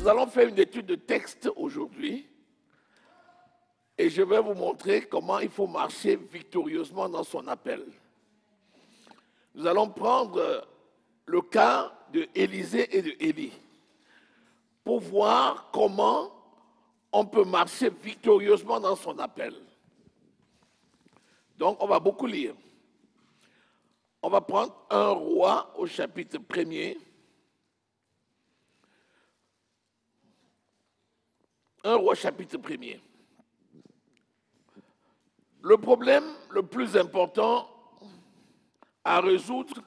Nous allons faire une étude de texte aujourd'hui et je vais vous montrer comment il faut marcher victorieusement dans son appel. Nous allons prendre le cas de Élisée et de Élie pour voir comment on peut marcher victorieusement dans son appel. Donc, on va beaucoup lire. On va prendre 1 Roi au chapitre 1er. 1 Roi chapitre 1er. Le problème le plus important à résoudre,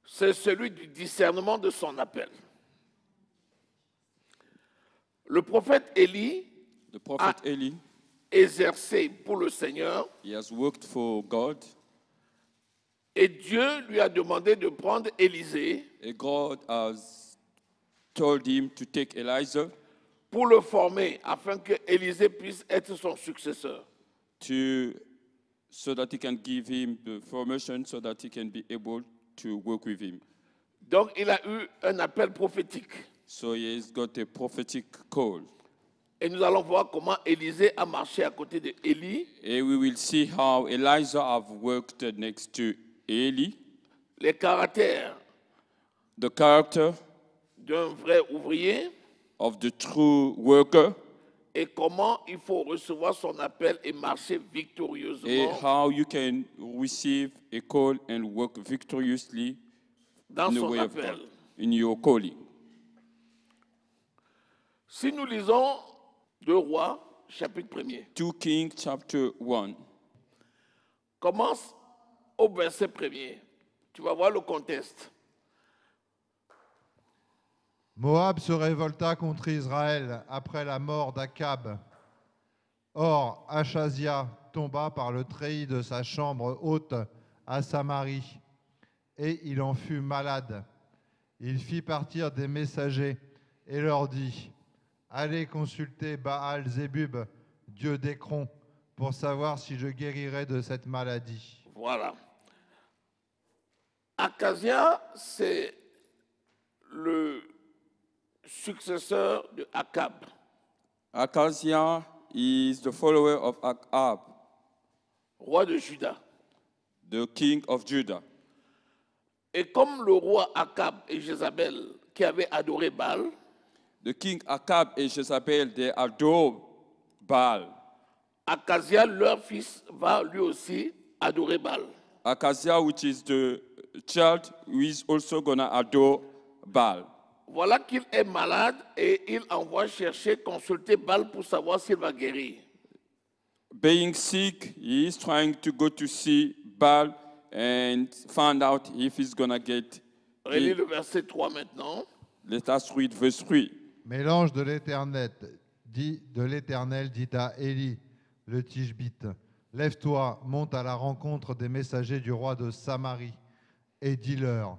c'est celui du discernement de son appel. Le prophète Élie a exercé pour le Seigneur. He has worked for God. Et Dieu lui a demandé de prendre Élisée. And God has told him to take Elijah pour le former afin que Élisée puisse être son successeur. So that he can give him the formation so that he can be able to work with him. Donc il a eu un appel prophétique. So he has got a prophetic call. Et nous allons voir comment Élisée a marché à côté de Élie. And we will see how Elijah have worked next to Eli. Les caractères. The character d'un vrai ouvrier. Of the true worker. Et comment il faut recevoir son appel et marcher victorieusement. And how you can receive a call and work victoriously dans in the son way appel. of God, in your calling. Si nous lisons 2 Rois, chapitre 1er. 2 Kings, chapter 1. Commence au verset 1er. Tu vas voir le contexte. Moab se révolta contre Israël après la mort d'Akab. Or, Achazia tomba par le treillis de sa chambre haute à Samarie, et il en fut malade. Il fit partir des messagers et leur dit : Allez consulter Baal-Zébub, dieu d'Écron, pour savoir si je guérirai de cette maladie. Voilà. Achazia, c'est le successeur de Akab. Achazia is the follower of Akab, roi de Juda. The king of Judah. Et comme le roi Akab et Jézabel qui avaient adoré Baal, the king Akab et Jézabel, they adore Baal. Achazia, leur fils, va lui aussi adorer Baal. Achazia, which is the child, who is also gonna adore Baal. Voilà qu'il est malade et il envoie chercher, consulter Baal pour savoir s'il va guérir. Being sick, he is trying to go to see Baal and find out if he's going to get Relis le verset 3 maintenant. Let us read verse 3. Mais l'ange de l'Éternel dit à Élie, le Tishbite : Lève-toi, monte à la rencontre des messagers du roi de Samarie et dis-leur :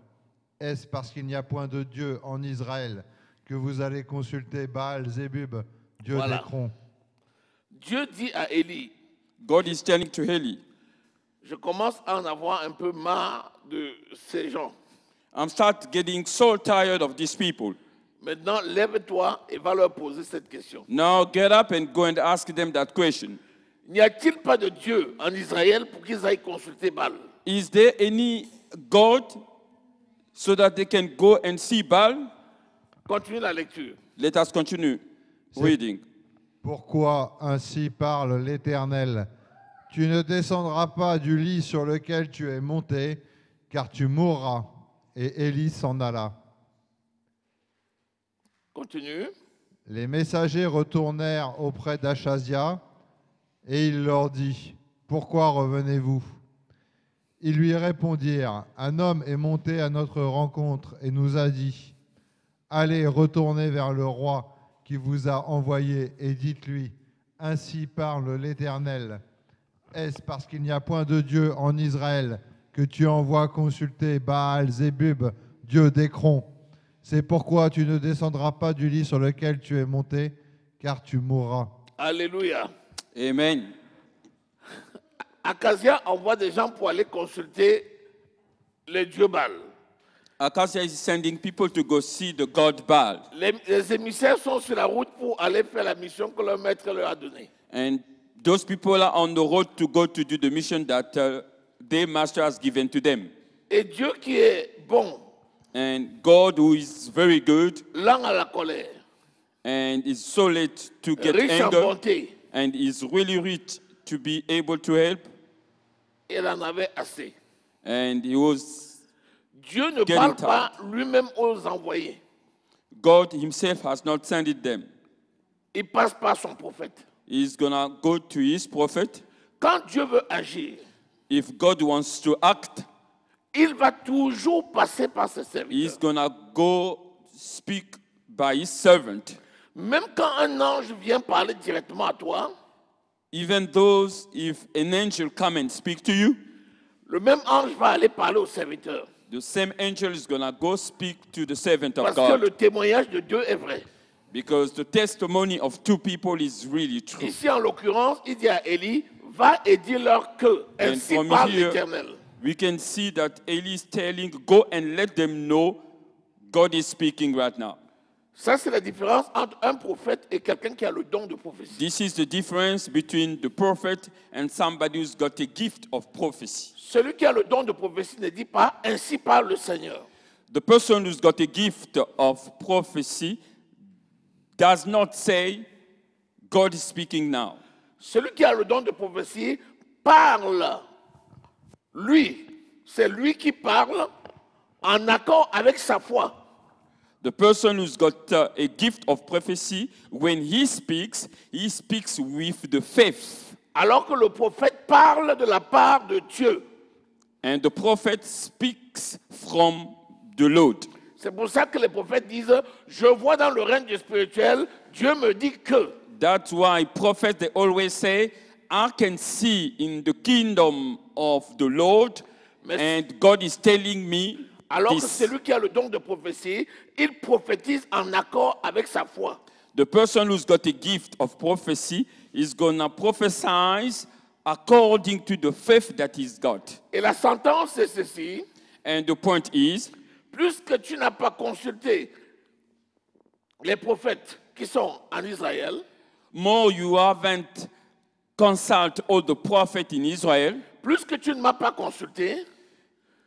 Est-ce parce qu'il n'y a point de Dieu en Israël que vous allez consulter Baal-Zébub, dieu d'Écron ? Dieu dit à Élie, God is telling to Eli, je commence à en avoir un peu marre de ces gens. I'm start getting so tired of these people. Maintenant, lève-toi et va leur poser cette question. Now get up and go and ask them that question. N'y a-t-il pas de Dieu en Israël pour qu'ils aillent consulter Baal? Is there any God so that they can go and see Baal? Continue la lecture. Let us continue reading. Pourquoi ainsi parle l'Éternel ? Tu ne descendras pas du lit sur lequel tu es monté, car tu mourras. Et Élie s'en alla. Continue. Les messagers retournèrent auprès d'Achazia, et il leur dit : Pourquoi revenez-vous ? Ils lui répondirent : Un homme est monté à notre rencontre et nous a dit : Allez, retournez vers le roi qui vous a envoyé et dites-lui : Ainsi parle l'Éternel. Est-ce parce qu'il n'y a point de Dieu en Israël que tu envoies consulter Baal-Zébub, dieu d'Écron ? C'est pourquoi tu ne descendras pas du lit sur lequel tu es monté, car tu mourras. Alléluia. Amen. Achazia envoie des gens pour aller consulter les dieux Baal. Acacia is sending people to go see the god Baal. Les émissaires sont sur la route pour aller faire la mission que leur maître leur a donnée. And those people are on the road to go to do the mission that their master has given to them. Et Dieu qui est bon, And God, who is very good lent à la colère, and is so late to get riche en anger, bonté, and is really rich to be able to help, il en avait assez. and he was, Dieu ne Getting parle tired. pas lui-même aux envoyés. God himself has not sent it them. Il passe par son prophète. He's gonna go to his prophet. Quand Dieu veut agir, If God wants to act, il va toujours passer par ses he's serviteurs. gonna go speak by his servant. Même quand un ange vient parler directement à toi, Even those, if an angel come and speak to you, le même ange va aller parler au serviteur. the same angel is gonna go speak to the servant of Parce que God. le témoignage de Dieu est vrai. Because the testimony of two people is really true. Ici, en l'occurrence, il dit à Élie, va et dis-leur que, And ainsi from parle here, l'Éternel. we can see that Eli is telling, go and let them know God is speaking right now. Ça, c'est la différence entre un prophète et quelqu'un qui a le don de prophétie. This is the difference between the prophet and somebody who's got a gift of prophecy. Celui qui a le don de prophétie ne dit pas, ainsi parle le Seigneur. The person who's got a gift of prophecy does not say, God is speaking now. Celui qui a le don de prophétie parle. Lui, c'est lui qui parle en accord avec sa foi. The person who's got a gift of prophecy, when he speaks with the faith. Alors que le prophète parle de la part de Dieu. And the prophet speaks from the Lord. C'est pour ça que les prophètes disent, je vois dans le règne spirituel, Dieu me dit que. That's why prophets, they always say, I can see in the kingdom of the Lord, and God is telling me Alors que this. celui qui a le don de prophétie, il prophétise en accord avec sa foi. The person who's got a gift of prophecy is going to prophesy according to the faith that he's got. Et la sentence, c'est ceci. And the point is, Plus que tu n'as pas consulté les prophètes qui sont en Israël, more you haven't consulted all the prophets in Israel, plus que tu ne m'as pas consulté,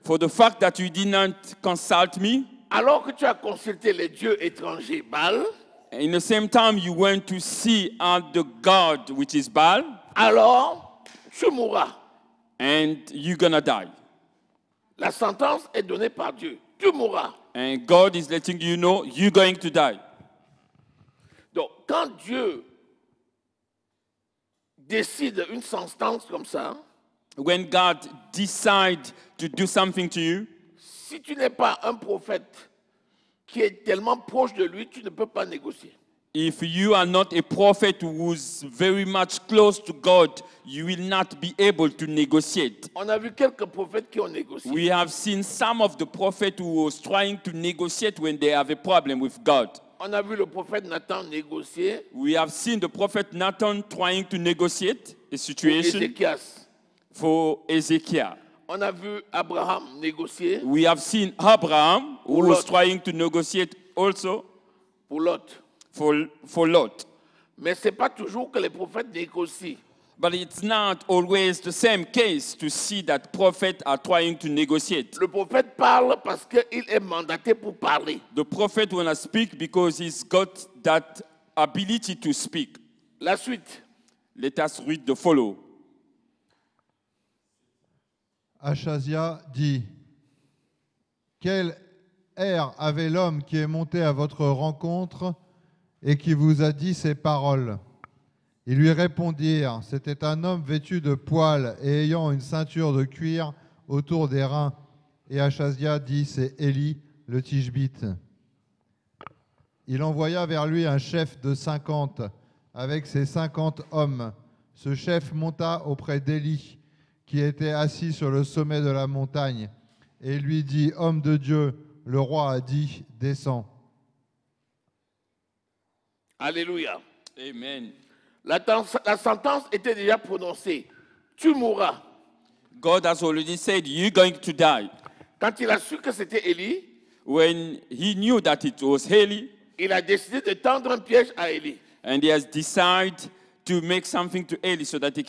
for the fact that you did not consult me, alors que tu as consulté les dieux étrangers Baal, in the same time you went to see the God which is Baal, alors tu mourras. and you're gonna die. La sentence est donnée par Dieu. Tu mourras. And God is letting you know you're going to die. Donc, quand Dieu décide une sentence comme ça, When God decides to do something to you, si tu n'es pas un prophète qui est tellement proche de lui, tu ne peux pas négocier. if you are not a prophet who's very much close to God, you will not be able to negotiate. On a vu quelques prophètes qui ont négocié. We have seen some of the prophets who was trying to negotiate when they have a problem with God. On a vu le prophète Nathan négocier. We have seen the prophet Nathan trying to negotiate a Pour situation Ézéchias. for Ezekiel. On a vu Abraham négocier We have seen Abraham who Pour was Lot. trying to negotiate also pour Lot. for Lot. Mais ce n'est pas toujours que les prophètes négocient. But it's not always the same case to see that prophets are trying to negotiate. Le prophète parle parce qu'il est mandaté pour parler. The prophet want to speak because he's got that ability to speak. La suite. Let us read the follow. Achazia dit, quel air avait l'homme qui est monté à votre rencontre et qui vous a dit ces paroles? Ils lui répondirent, c'était un homme vêtu de poils et ayant une ceinture de cuir autour des reins. Et Achazia dit, c'est Élie le Tishbite. Il envoya vers lui un chef de 50 avec ses 50 hommes. Ce chef monta auprès d'Élie, qui était assis sur le sommet de la montagne, et lui dit, homme de Dieu, le roi a dit, descends. Alléluia. Amen. La sentence était déjà prononcée. Tu mourras. God has already said, you're going to die. Quand il a su que c'était Élie, when he knew that it was Eli, il a décidé de tendre un piège à Élie. and he has decided to make something to Eli so that he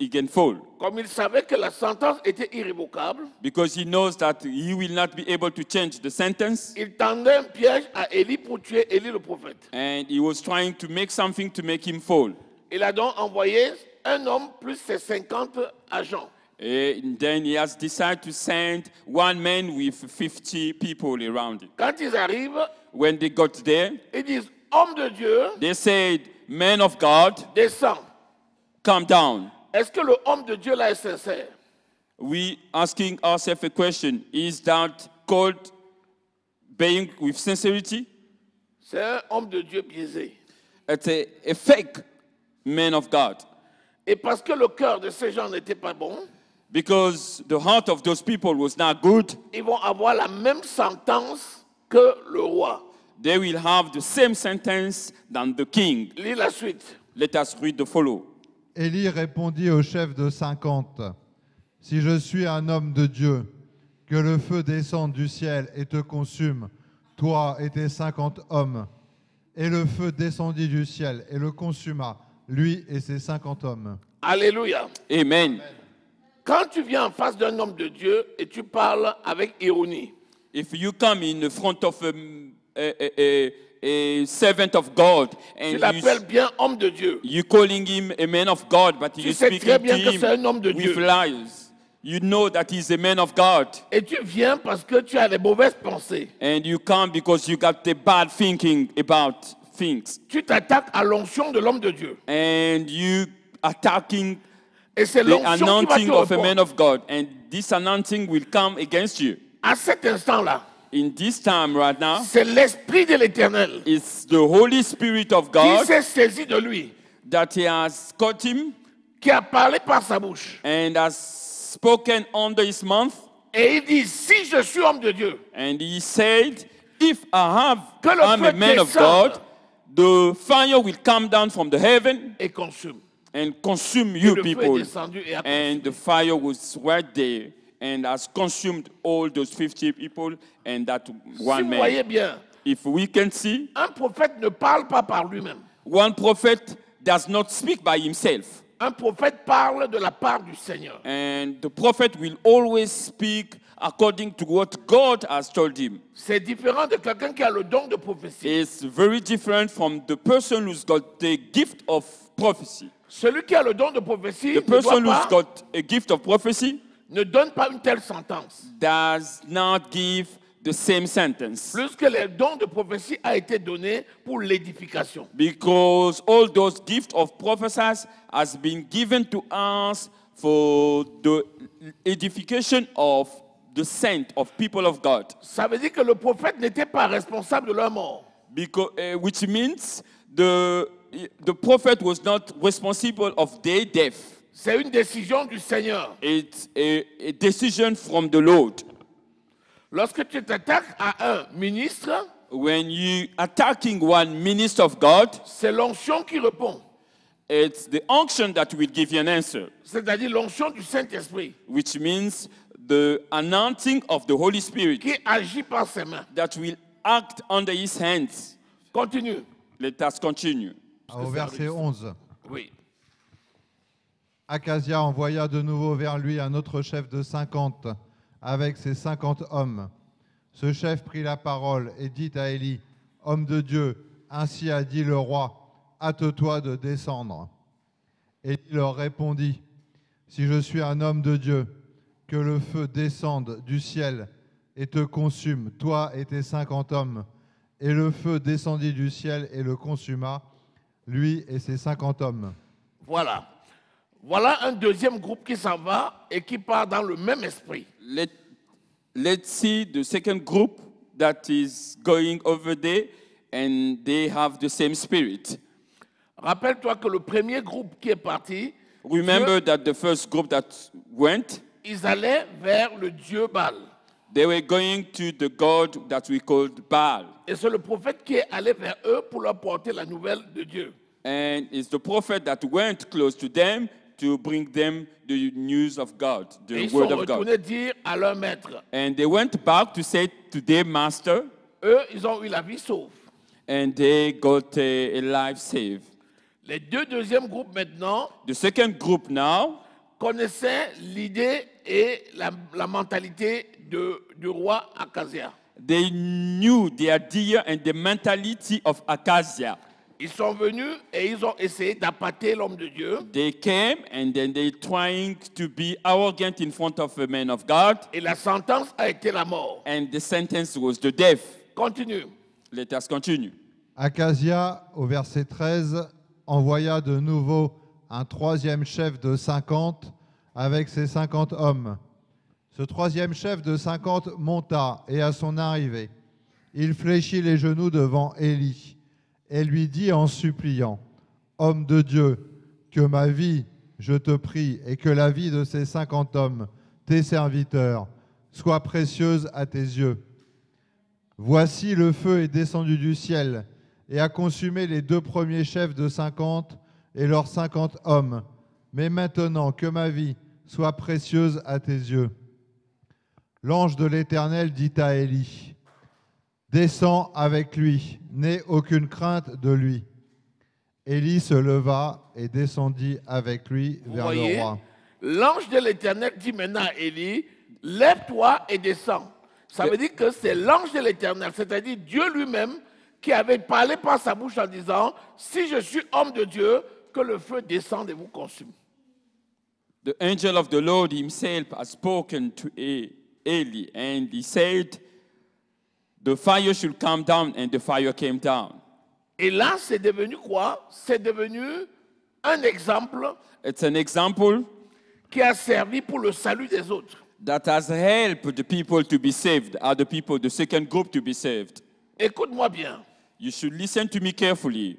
can fall. Comme il savait que la sentence était irrévocable, Because he knows that he will not be able to change the sentence, il tendait un piège à Élie pour tuer Élie le prophète. and he was trying to make something to make him fall. Il a donc envoyé un homme plus ses 50 agents. And then he has decided to send one man with 50 people around him. Quand ils arrivent, When they got there, ils disent, homme de Dieu, they said, "Man of God, descends. come down." Est-ce que le homme de Dieu là est sincère? We asking ourselves a question: is that called being with sincerity? C'est un homme de Dieu biaisé. It's a fake man of God, Et parce que le cœur de ces gens n'était pas bon, because the heart of those people was not good. ils vont avoir la même sentence que le roi. They will have the same sentence than the king. Lis la suite. Let us read the follow. Élie répondit au chef de 50, « Si je suis un homme de Dieu, que le feu descende du ciel et te consume, toi et tes 50 hommes. » Et le feu descendit du ciel et le consuma, lui et ses 50 hommes. Alléluia. Amen. Quand tu viens en face d'un homme de Dieu et tu parles avec ironie, If you come in front of a servant of God tu and l'appelles bien homme de Dieu, you calling him a man of God, but tu you sais speaking très to bien que him c'est un homme de Dieu. with lies, you know that he's a man of God, Et tu viens parce que tu as les mauvaises pensées. and you come because you got the bad thinking about things, Tu t'attaques à l'onction de l'homme de Dieu. and you attacking Et c'est the l'onction qui va anointing te of a man répondre. of God, and this anointing will come against you. À cet instant-là, In this time right now, c'est l'Esprit de l'Éternel it's the Holy Spirit of qui God s'est saisi de lui, that he has caught him qui a parlé par sa bouche. and has spoken under his mouth, Et il dit, si je suis homme de Dieu, and he said, if I'm feu a man of descende. God, the fire will come down from the heaven et consume. and consume Et you le feu est people. descendu et a And consumé. the fire was right there and has consumed all those 50 people and that Si one vous man. voyez bien, If we can see, un prophète ne parle pas par lui-même. one prophet does not speak by himself. Un prophète parle de la part du Seigneur. And the prophet will always speak according to what God has told him. C'est différent de quelqu'un qui a le don de prophétie. It's very different from the person who's got the gift of prophecy. Celui qui a le don de prophétie The person who's ne got a gift of prophecy ne donne pas une telle sentence. does not give the same sentence, Plus que le don de prophétie a été donné pour l'édification. because all those gifts of prophecies has been given to us for the edification of the saint of people of God, Ça veut dire que le prophète n'était pas responsable de leur mort. because which means the prophet was not responsible of their death. C'est une décision du Seigneur. It's a decision from the Lord. Lorsque tu t'attaques à un ministre, When you attacking one minister of God, c'est l'onction qui répond. it's the unction that will give you an answer, C'est-à-dire l'onction du Saint-Esprit which means the anointing of the Holy Spirit qui agit par ses mains. that will act under his hands. Continue. Let us continue. Au verset 11. Oui. Acasia envoya de nouveau vers lui un autre chef de 50 avec ses 50 hommes. Ce chef prit la parole et dit à Élie, « Homme de Dieu, ainsi a dit le roi, hâte-toi de descendre. » Élie leur répondit, « Si je suis un homme de Dieu, que le feu descende du ciel et te consume, toi et tes 50 hommes. » Et le feu descendit du ciel et le consuma, lui et ses 50 hommes. Voilà. Voilà un deuxième groupe qui s'en va et qui part dans le même esprit. Let's see the second group that is going over there, and they have the same spirit. Rappelle-toi que le premier groupe qui est parti, Remember that the first group that went, ils allaient vers le Dieu Baal. they were going to the god that we called Baal. Et c'est le prophète qui est allé vers eux pour leur porter la nouvelle de Dieu. And it's the prophet that went close to them to bring them the news of God, Et the ils sont word of God. retournés dire à leur maître. And they went back to say to their master, Eux, ils ont eu la vie sauve. and they got a life saved. Les deux deuxièmes groupes maintenant The second group now connaissaient l'idée et la mentalité du roi Akazia. they knew the idea and the mentality of Acacia. Ils sont venus et ils ont essayé d'appâter l'homme de Dieu. They came and then they trying to be arrogant in front of a man of God, Et la sentence a été la mort. and the sentence was the death. Continue. Let us continue. Acasia, au verset 13, envoya de nouveau un troisième chef de 50 avec ses 50 hommes. Ce troisième chef de 50 monta et à son arrivée, il fléchit les genoux devant Élie et lui dit en suppliant, « Homme de Dieu, que ma vie, je te prie, et que la vie de ces 50 hommes, tes serviteurs, soit précieuse à tes yeux. Voici le feu est descendu du ciel et a consumé les deux premiers chefs de 50 et leurs 50 hommes. Mais maintenant, que ma vie soit précieuse à tes yeux. » L'ange de l'Éternel dit à Élie, « Descends avec lui, n'aie aucune crainte de lui. » Élie se leva et descendit avec lui Vous vers voyez, le roi. l'ange de l'Éternel dit maintenant à Élie, lève-toi et descends. Ça veut dire que c'est l'ange de l'Éternel, c'est-à-dire Dieu lui-même, qui avait parlé par sa bouche en disant, si je suis homme de Dieu, que le feu descende et vous consume. The angel of the Lord himself has spoken to Eli, and he said, the fire should come down, and the fire came down. Et là, c'est devenu quoi? C'est devenu un exemple It's an example qui a servi pour le salut des autres. that has helped the people to be saved, other people, the second group to be saved. Écoute-moi bien. You should listen to me carefully.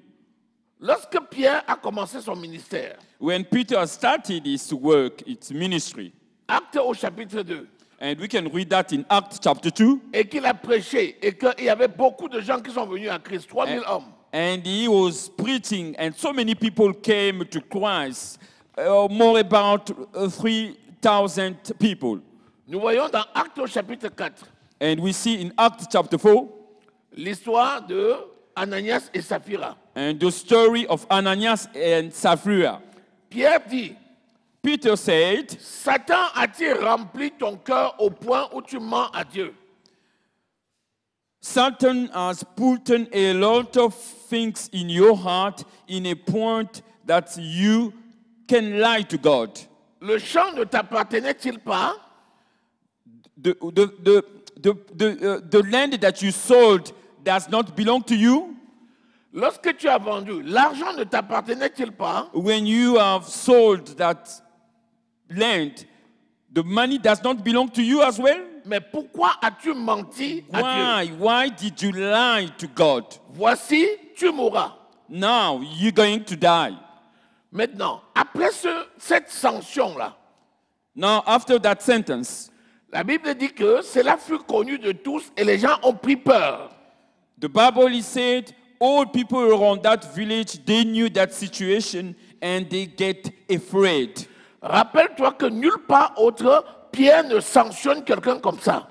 Lorsque Pierre a commencé son ministère, When Peter started his work, its ministry, Actes au chapitre 2, and we can read that in Acts chapter 2, et qu'il a prêché, et qu'il y avait beaucoup de gens qui sont venus à Christ, 3000 hommes. and he was preaching, and so many people came to Christ, more about 3,000 people. Nous voyons dans Actes au chapitre 4 And we see in Acts chapter 4, l'histoire de Ananias et Saphira. and the story of Ananias and Sapphira. Pierre dit, Peter said, Satan a-t-il rempli ton cœur au point où tu mens à Dieu? Satan has put a lot of things in your heart in a point that you can lie to God. Le champ ne t'appartenait-il pas? The land that you sold does not belong to you. Lorsque tu as vendu, l'argent ne t'appartenait-il pas? When you have sold that land, the money does not belong to you as well. Mais pourquoi as-tu menti à Dieu? Why did you lie to God? Voici, tu mourras. Now you're going to die. Maintenant, après cette sanction-là, Now after that sentence, la Bible dit que cela fut connu de tous et les gens ont pris peur. the Bible is said all people around that village, they knew that situation and they get afraid. Rappelle-toi que nulle part autre, Pierre ne sanctionne quelqu'un comme ça.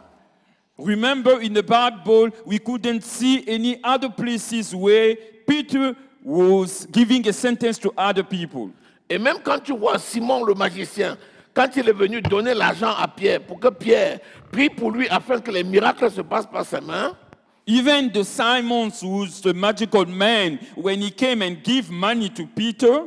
Remember in the Bible, we couldn't see any other places where Peter was giving a sentence to other people. Et même quand tu vois Simon le magicien, quand il est venu donner l'argent à Pierre pour que Pierre prie pour lui afin que les miracles se passent par ses mains, Even the Simon, who's the magical man, when he came and gave money to Peter,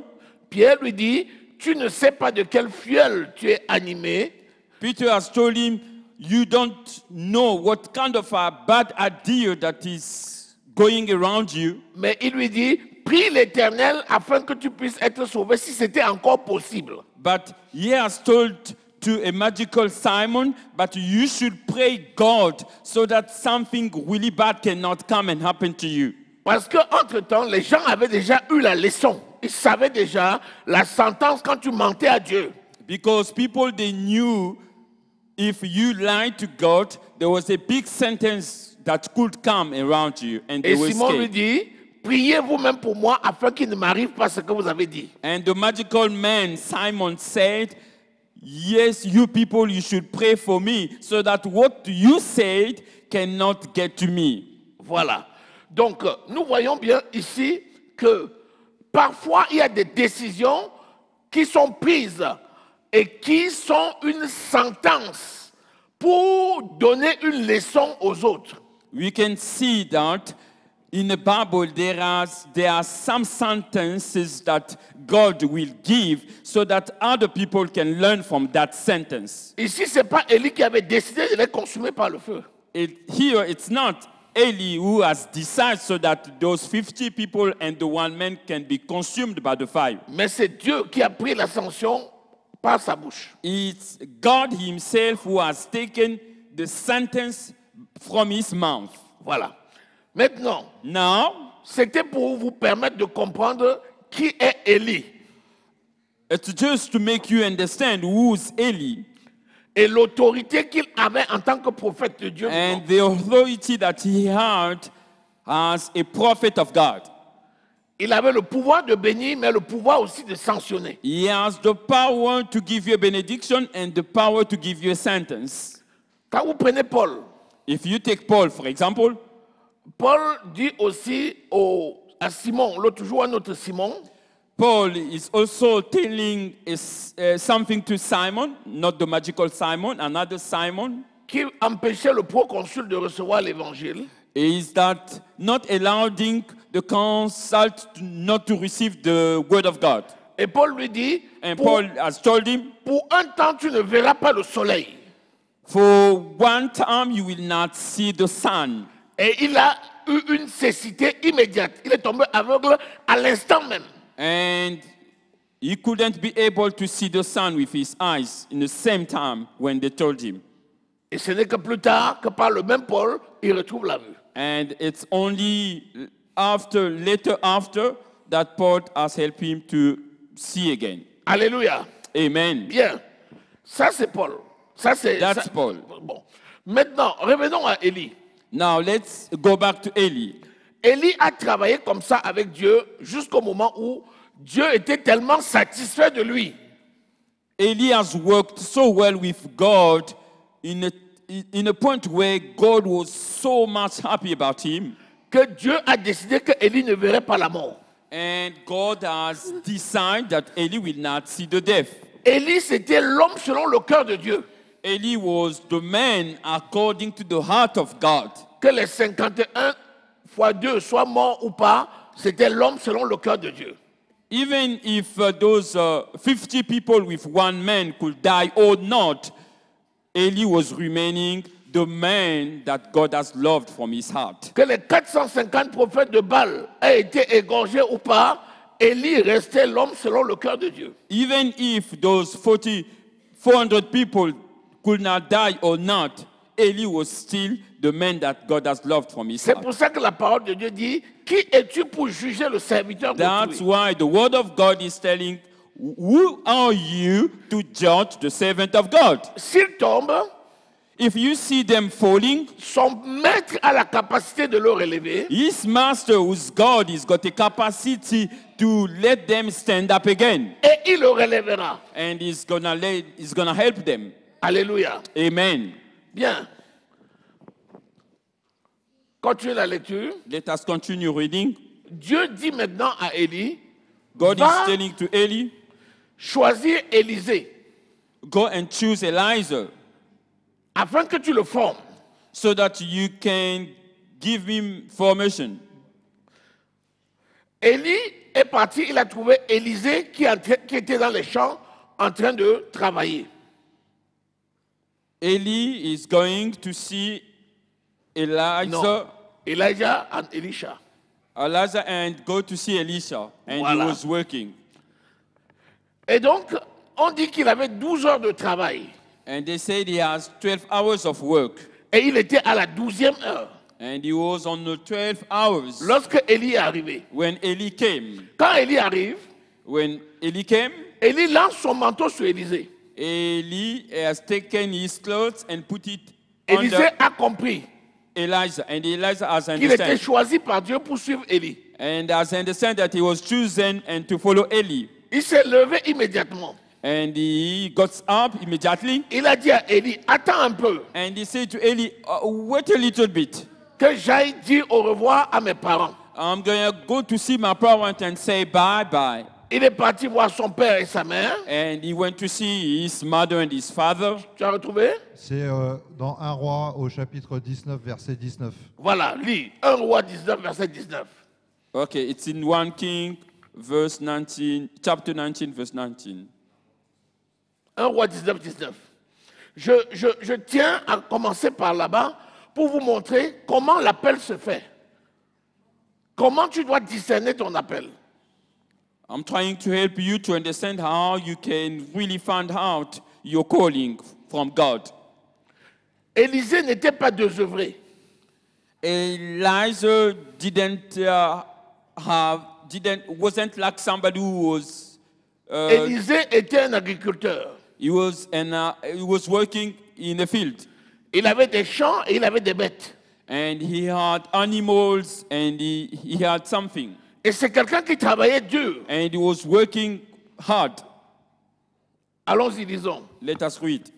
Pierre lui dit, tu ne sais pas de quel fiel tu es animé, Peter has told him, you don't know what kind of a bad idea that is going around you. mais il lui dit, prie l'Éternel afin que tu puisses être sauvé si c'était encore possible. But he has told to a magical Simon, but you should pray God so that something really bad cannot come and happen to you. Parce qu'entre-temps, les gens avaient déjà eu la leçon. Ils savaient déjà la sentence quand tu mentais à Dieu. Because people, they knew if you lied to God, there was a big sentence that could come around you, and they Et were Simon lui scared. dit, priez vous-même pour moi afin qu'il ne m'arrive pas ce que vous avez dit. And the magical man, Simon, said, yes, you people, you should pray for me so that what you said cannot get to me. Voilà. Donc, nous voyons bien ici que parfois, il y a des décisions qui sont prises et qui sont une sentence pour donner une leçon aux autres. We can see that in the Bible there are some sentences that God will give so that other people can learn from that sentence. Ici, ce n'est pas Élie qui avait décidé de les consumer par le feu. Here it's not Eli who has decided so that those 50 people and the one man can be consumed by the fire. Mais c'est Dieu qui a pris la sanction par sa bouche. It's God himself who has taken the sentence from his mouth. Voilà. Maintenant, Now, c'était pour vous permettre de comprendre qui est Élie it's just to make you understand who's Eli et l'autorité qu'il avait en tant que prophète de Dieu. and the authority that he had as a prophet of God. Il avait le pouvoir de bénir, mais le pouvoir aussi de sanctionner. He has the power to give you a benediction and the power to give you a sentence. Quand vous prenez Paul, If you take Paul, for example, Paul dit aussi à Simon, l'autre jour un autre Simon, Paul is also telling something to Simon, not the magical Simon, another Simon, qui empêchait le proconsul de recevoir l'évangile. is that not allowing the consul not to receive the word of God. Et Paul lui dit, And pour, Paul has told him, pour un temps, tu ne verras pas le soleil. for one time you will not see the sun. Et il a eu une cécité immédiate. Il est tombé aveugle à l'instant même. And he couldn't be able to see the sun with his eyes in the same time when they told him. Et ce n'est que plus tard que par le même Paul, il retrouve la vue. And it's only later after that Paul has helped him to see again. Alléluia. Amen. Bien. Ça, c'est Paul. That's ça- Paul. Bon. Maintenant, revenons à Élie. Now let's go back to Eli. Élie a travaillé comme ça avec Dieu jusqu'au moment où Dieu était tellement satisfait de lui Eli has worked so well with God in a point where God was so much happy about him. que Dieu a décidé que Élie ne verrait pas la mort. And God has decided that Eli will not see the death. Élie, c'était l'homme selon le cœur de Dieu. Eli was the man according to the heart of God. Que les 51 fois 2 soient morts ou pas, c'était l'homme selon le cœur de Dieu. Even if those 50 people with one man could die or not, Eli was remaining the man that God has loved from his heart. Que les 450 prophètes de Baal aient été égorgés ou pas, Élie restait l'homme selon le cœur de Dieu. Even if those 400 people could not die or not, Eli was still the man that God has loved from his C'est heart. pour ça que la parole de Dieu dit, qui es-tu pour juger le serviteur That's d'autrui? why the word of God is telling, who are you to judge the servant of God? S'il tombe, If you see them falling, son maître a la capacité de le relever. his master, who's God, has got the capacity to let them stand up again. Et il le relèvera. And he's gonna help them. Alléluia. Amen. Bien. Continue la lecture. Let us continue reading. Dieu dit maintenant à Élie, God Va- is telling to Eli, choisir Élisée, go and choose Elijah afin que tu le formes. so that you can give him formation. Élie est parti, il a trouvé Élisée qui était dans les champs en train de travailler. Eli is going to see Elijah, Non. Elijah and Elisha. Elijah and go to see Elisha. And Voilà. he was working. Et donc, on dit qu'il avait 12 heures de travail. And they said he has 12 hours of work. Et il était à la 12e heure And he was on the 12 hours lorsque Élie est arrivé. when Eli came. Quand Élie arrive, When Eli came, Élie lance son manteau sur Élisée. Eli has taken his clothes and put it Élisée under a compris Elijah. And Elijah has qu'il était understood. choisi par Dieu pour suivre Élie. And as I understand that he was chosen and to follow Eli. Il s'est levé immédiatement. And he got up immediately. Il a dit à Élie, attends un peu, And he said to Eli, wait a little bit. que j'aille dire au revoir à mes parents. I'm going to go to see my parents and say bye-bye. Il est parti voir son père et sa mère. And he went to see his mother and his father. Tu as retrouvé? C'est dans 1 Roi au chapitre 19, verset 19. Voilà, lis. 1 Roi 19, verset 19. Okay, it's in 1 King, verse 19, chapter 19, verse 19. 1 Roi 19, 19. Je tiens à commencer par là-bas pour vous montrer comment l'appel se fait. Comment tu dois discerner ton appel. I'm trying to help you to understand how you can really find out your calling from God. Élisée n'était pas désœuvré. Elijah wasn't like somebody who was. Élisée était un agriculteur. He was working in the field, Il avait des champs et il avait des bêtes. and he had animals, and he had something, Et c'est quelqu'un qui travaillait dur. and he was working hard. Allons-y, lisons. Let us read.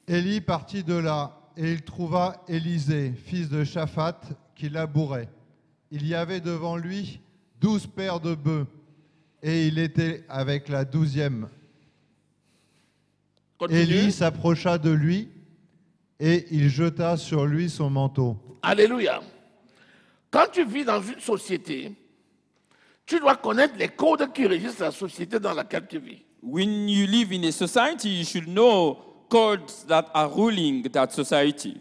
Élie partit de là, et il trouva Élisée, fils de Shaphat, qui labourait. Il y avait devant lui 12 paires de bœufs, et il était avec la 12e. Continue. Élie s'approcha de lui, et il jeta sur lui son manteau. Alléluia. Quand tu vis dans une société, tu dois connaître les codes qui régissent la société dans laquelle tu vis. When you live in a society, you should know codes that are ruling that society.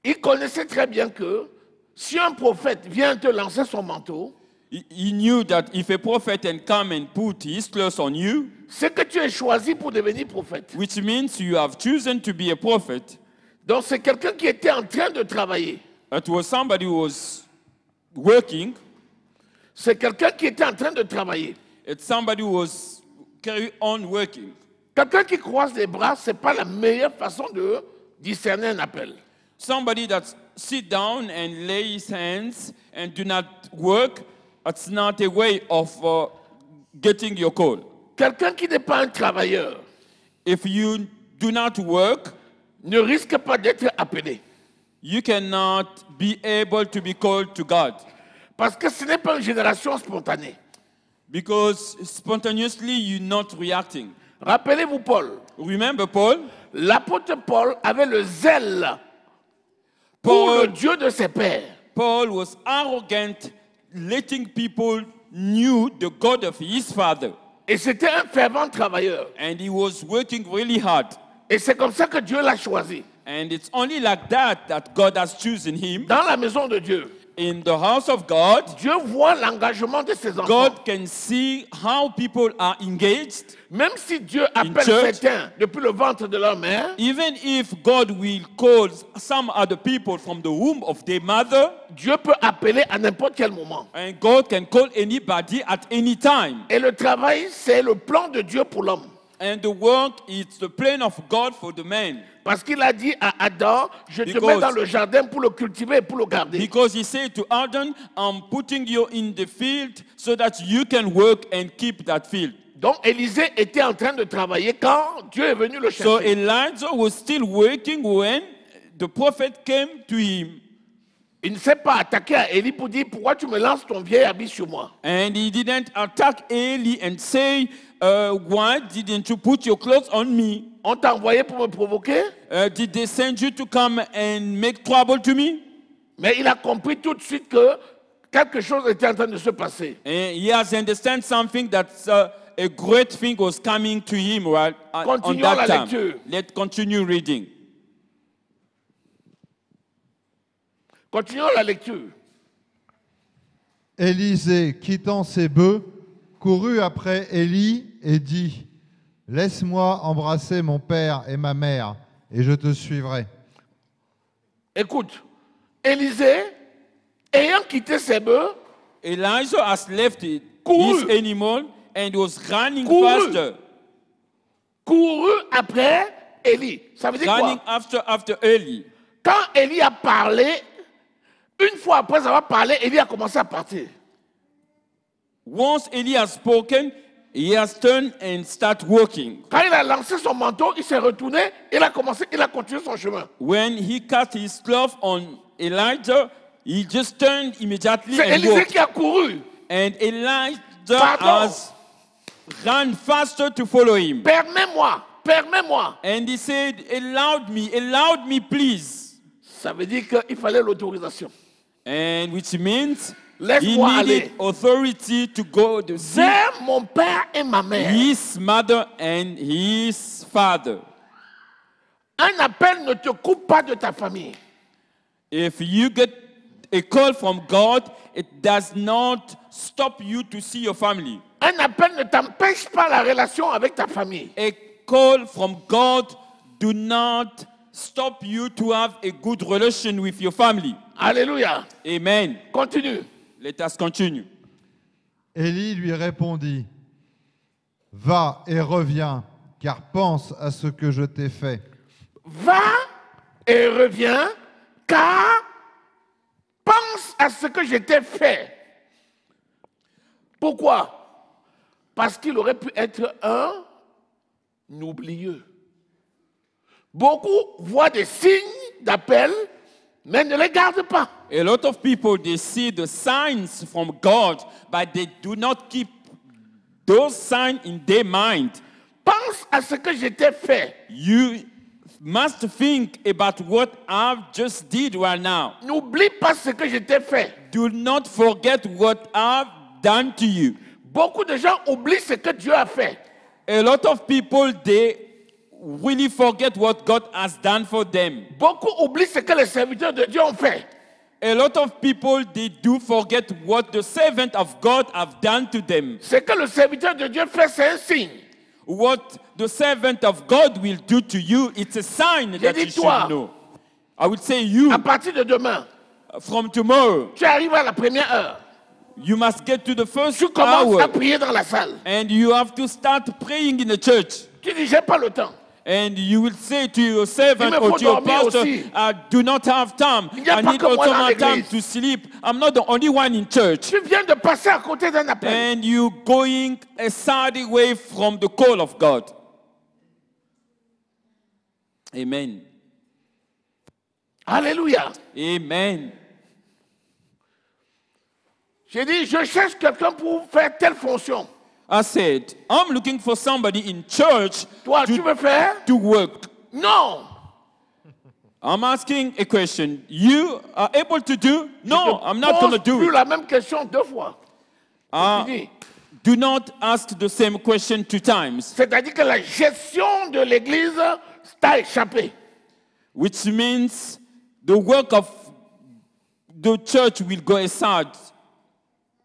Il connaissait très bien que si un prophète vient te lancer son manteau, He knew that if a prophet can come and put his clothes on you, c'est que tu es choisi pour devenir prophète. which means you have chosen to be a prophet, Donc c'est quelqu'un qui était en train de travailler. it was somebody who was working, C'est quelqu'un qui était en train de travailler. it's somebody who was carry on working. Quelqu'un qui croise les bras, ce n'est pas la meilleure façon de discerner un appel. Somebody that sit down and lay his hands and do not work, it's not a way of getting your call. Quelqu'un qui n'est pas un travailleur If you do not work, ne risque pas d'être appelé. you cannot be able to be called to God. Parce que ce n'est pas une génération spontanée. Because spontaneously you're not reacting. Rappelez-vous Paul. Remember Paul? L'apôtre Paul avait le zèle pour le Dieu de ses pères. Paul was arrogant, letting people knew the God of his father. Et c'était un fervent travailleur. And he was working really hard. Et c'est comme ça que Dieu l'a choisi. And it's only like that God has chosen him. Dans la maison de Dieu, In the house of God, Dieu voit l'engagement de ses enfants. God can see how people are engaged. Même si Dieu appelle church, certains depuis le ventre de leur mère, Even if God will call some other people from the womb of their mother, Dieu peut appeler à n'importe quel moment. and God can call anybody at any time. Et le travail, c'est le plan de Dieu pour l'homme. And the work is the plan of God for the man. Parce qu'il a dit à Adam, je te Because- mets dans le jardin pour le cultiver et pour le garder. Because he said to Adam, I'm putting you in the field so that you can work and keep that field. Donc Élisée était en train de travailler quand Dieu est venu le So chercher. Elijah was still working when the prophet came to him. Il ne s'est pas attaqué à Élie pour dire, pourquoi tu me lances ton vieil habit sur moi? And he didn't attack Eli and say, why didn't you put your clothes on me? On t'a envoyé pour me provoquer? Did they send you to come and make trouble to me? Mais il a compris tout de suite que quelque chose était en train de se passer. And he has understand something that a great thing was coming to him right on Continuons that la time. lecture. Let's continue reading. Continuons la lecture. Élisée, quittant ses bœufs, courut après Élie et dit, « Laisse-moi embrasser mon père et ma mère, et je te suivrai. Écoute, Élisée, ayant quitté ses bœufs, Elijah has left his Couru. animal and was running Couru. faster, courut après Élie. Ça veut dire running quoi? after Eli. Quand Élie a parlé, une fois après avoir parlé, Élie a commencé à partir. once Eli has spoken, he has turned and start walking. Quand il a lancé son manteau, il s'est retourné, il a continué son chemin. When he cast his glove on Elijah, he just turned immediately C'est and Élisée walked. qui a couru. And Elijah Pardon. has ran faster to follow him. Permets-moi. And he said, allow me, please. Ça veut dire qu'il fallait l'autorisation. And which means he Laisse-moi needed aller. authority to go to see Vers mon père et ma mère. his mother and his father. Un appel ne te coupe pas de ta famille. If you get a call from God, it does not stop you to see your family. Un appel ne t'empêche pas la relation avec ta famille. A call from God do not stop you to have a good relation with your family. Alléluia. Amen. Continue. Let us continue. Élie lui répondit, va et reviens, car pense à ce que je t'ai fait. Va et reviens, car pense à ce que je t'ai fait. Pourquoi? Parce qu'il aurait pu être un oublieux. Beaucoup voient des signes d'appel, mais ne les gardent pas. A lot of people, they see the signs from God, but they do not keep those signs in their mind. Pense à ce que je t'ai fait. You must think about what I've just did right now. N'oublie pas ce que je t'ai fait. Do not forget what I've done to you. Beaucoup de gens oublient ce que Dieu a fait. A lot of people, they really forget what God has done for them. Beaucoup oublient ce que les serviteurs de Dieu ont fait. A lot of people, they do forget what the servant of God have done to them. Ce que le serviteur de Dieu fait, c'est un signe. What the servant of God will do to you, it's a sign that you should toi. know. I would say you, À partir de demain, from tomorrow, tu arrives à la première heure. you must get to the first Tu commences à hour prier dans la salle. and you have to start praying in the church. Tu dis, j'ai pas le temps. And you will say to your servant Il me or faut to your dormir pastor, aussi. I do not have time. Il n'y a I pas need que moi also dans my time l'église. to sleep. I'm not the only one in church. Tu viens de passer à côté d'un appel. And you going a side away from the call of God. Amen. Alléluia. Amen. J'ai dit, je cherche quelqu'un pour faire telle fonction. I said, I'm looking for somebody in church Toi, tu veux faire? to work. Non. I'm asking a question. You are able to do? No, I'm not going to Pose do plus it. la même question deux fois. Uh, Tu dis, do not ask the same question 2 times, c'est-à-dire que la gestion de l'église t'a échappé. which means the work of the church will go aside,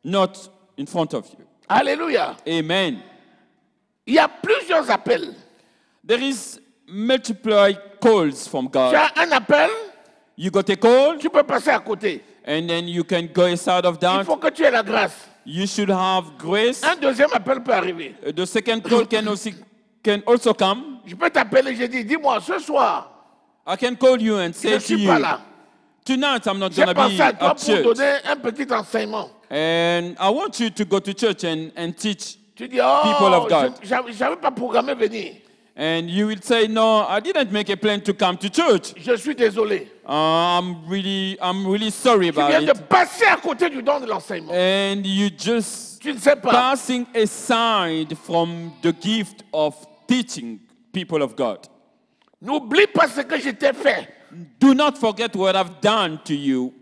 not in front of you. Alléluia. Amen. Il y a plusieurs appels. There is multiple calls from Tu God. as un appel, You got a call, tu peux passer à côté. and then you can go aside of Il that. faut que tu aies la grâce. You should have grace. Un deuxième appel peut arriver. The second call can also come. Je peux t'appeler, je dis, dis-moi, ce soir, I can call you and je say ne to suis you, pas là. tonight I'm not J'ai going to pensé be à toi at pour church. donner un petit enseignement. And I want you to go to church and teach. Tu dis, People oh, of God. je n'avais pas programmé venir. And you will say, no, I didn't make a plan to come to church. Je suis désolé. I'm really sorry Tu about viens de it. passer à côté du don de l'enseignement. And you just Tu ne sais pas. passing aside from the gift of teaching people of God. N'oublie pas ce que je t'ai fait. Do not forget what I've done to you.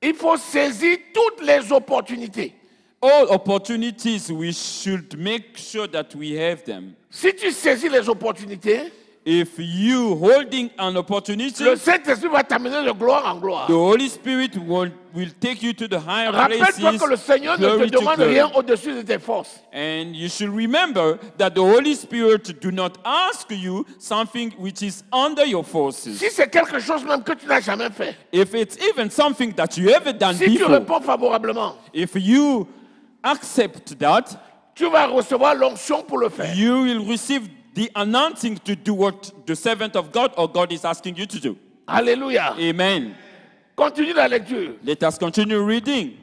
Il faut saisir toutes les opportunités. All opportunities, we should make sure that we have them. Si tu saisis les opportunités, If you holding an opportunity, le Saint-Esprit va t'amener de gloire en gloire. the Holy Spirit will take you to the higher Rappelle-toi places. que le Seigneur ne glory te to demande glory. rien au-dessus de tes forces. And you should remember that the Holy Spirit do not ask you something which is under your forces. Si c'est quelque chose même que tu n'as jamais fait, If it's even something that you ever done si tu before, réponds favorablement, if you accept that, tu vas recevoir l'onction pour le faire. you will receive the announcing to do what the servant of God or God is asking you to do. Alléluia. Amen. Continue la lecture. Let us continue reading.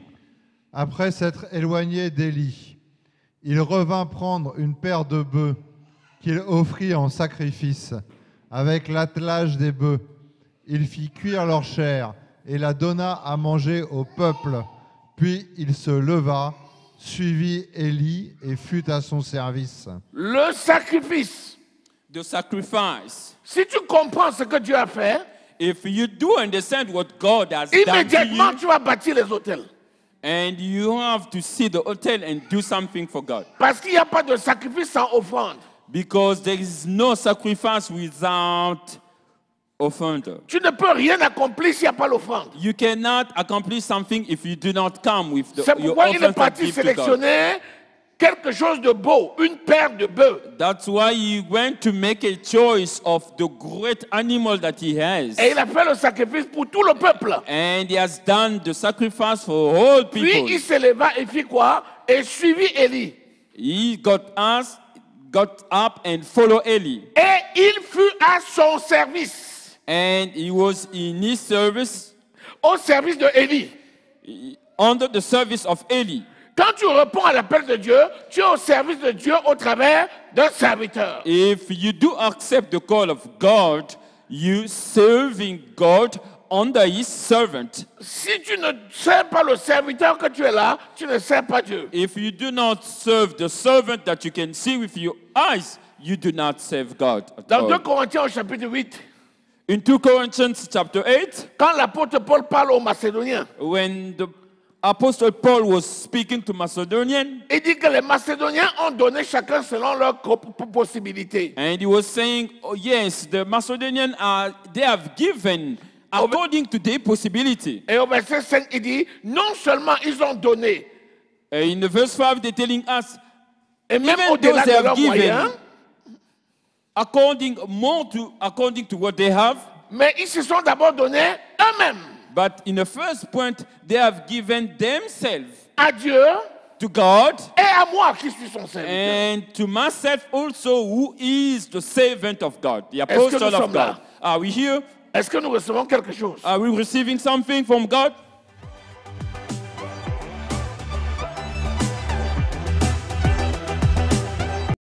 après s'être éloigné d'Élie, il revint prendre une paire de bœufs qu'il offrit en sacrifice, avec l'attelage des bœufs. Il fit cuire leur chair et la donna à manger au peuple. Puis il se leva, suivit Élie et fut à son service. Le sacrifice. The sacrifice. Si tu comprends ce que Dieu a fait, If you do understand what God has done to immédiatement you, tu vas bâtir les hôtels. and you have to see the hotel and do something for God. Parce qu'il n'y a pas de sacrifice sans offrande. Because there is no sacrifice without offender. Tu ne peux rien accomplir s'il n'y a pas l'offrande. You cannot accomplish something if you do not come with C'est your pourquoi il est offering to parti give to God. sélectionner quelque chose de beau, une paire de bœufs. That's why he went to make a choice of the great animal that he has. Et il a fait le sacrifice pour tout le peuple. And he has done the sacrifice for all Puis people. il se leva et fit quoi? Et suivit Élie. He got up and followed Eli. Et il fut à son service. And he was in his service, Au service de Élie. under the service of Eli. Quand tu réponds à l'appel de Dieu, tu es au service de Dieu au travers d'un serviteur. If you do accept the call of God, you serving God under his servant. Si tu ne sers pas le serviteur que tu es là, tu ne sers pas Dieu. If you do not serve the servant that you can see with your eyes, you do not serve God at Dans 2 all. Corinthiens au chapitre 8, In 2 Corinthians chapter 8, quand l'apôtre Paul parle aux Macédoniens, when the Apostle Paul was speaking to Macedonian, il dit que les Macédoniens ont donné chacun selon leurs possibilités. and he was saying, oh yes, the Macedonians they have given according to their possibility. Et au verset 5, il dit, non seulement ils ont donné, In the verse 5, they're telling us, et même even au-delà those they de have leurs given, moyens, according to what they have, mais ils se sont d'abord donnés eux-mêmes but in the first point, they have given themselves à Dieu to God et à moi qui suis son serviteur. and to myself also, who is the servant of God, the que apostle nous of sommes God. là? Are we here? Est-ce que nous recevons quelque chose? Are we receiving something from God?